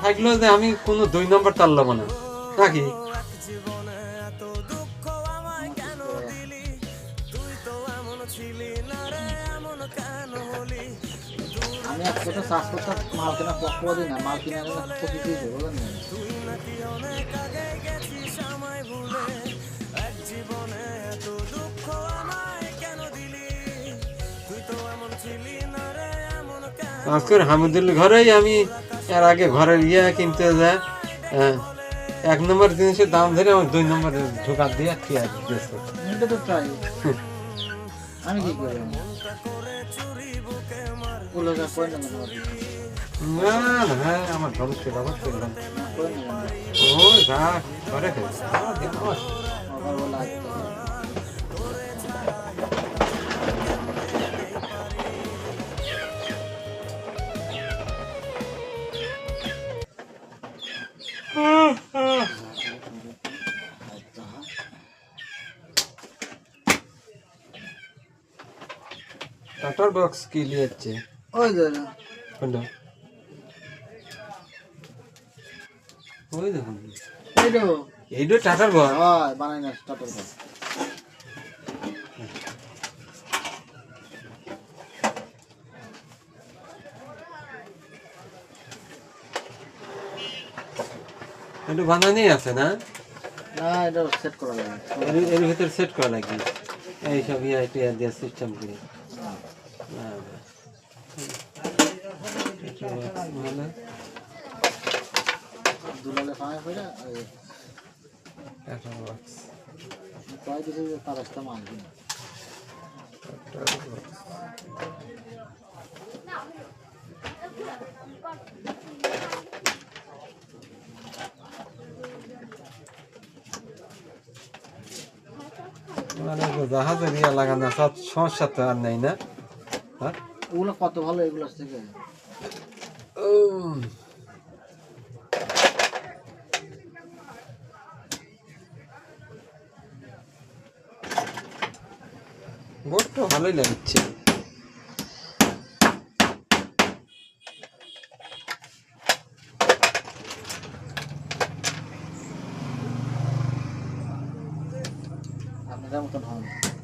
থাকলো যে আমি কোনো 2 নম্বর টানলাম না নাকি? আমি আজকে তো চাষ করতে মাল কেনা পক্ষ দিই না, মাল কিনে আনলে কপি দিয়ে বলেন না। আজকের হামিদুল ঘরেই আমি এর আগে ঘরের কিনতে যায় 1 নম্বর জিনিসের দাম ধরে আমার 2 নম্বরে ঢোকা দিয়ে কি আর দিয়েছে। এটা তো ট্রাই আমি কি করি ওগুলো যা করে না না না হ্যাঁ আমার ধ্বংসের আবার করলাম ও যা করে টাটার বক্স কি লিয়েছে ওই যে কোনটা ওই দেখুন এইটো এইটা টাটার বক্স হয় বানাই না স্টার্টার বক্স এটা বানানি আছে না? না এটা সেট করা যায় এর ভিতর সেট করা লাগে এই সব এটা দিয়ে সিস্টেম করে দুলালে ফাঁকা করে টাটার বক্স কয় দিছে যে তার রাস্তা মানবি মানে জাহাজের লাগানো সব সমস্যা তো আর নেই না ওগুলো কত ভালো এগুলো থেকে বোট তো ভালোই লাগছে আপনাদের মতন হয়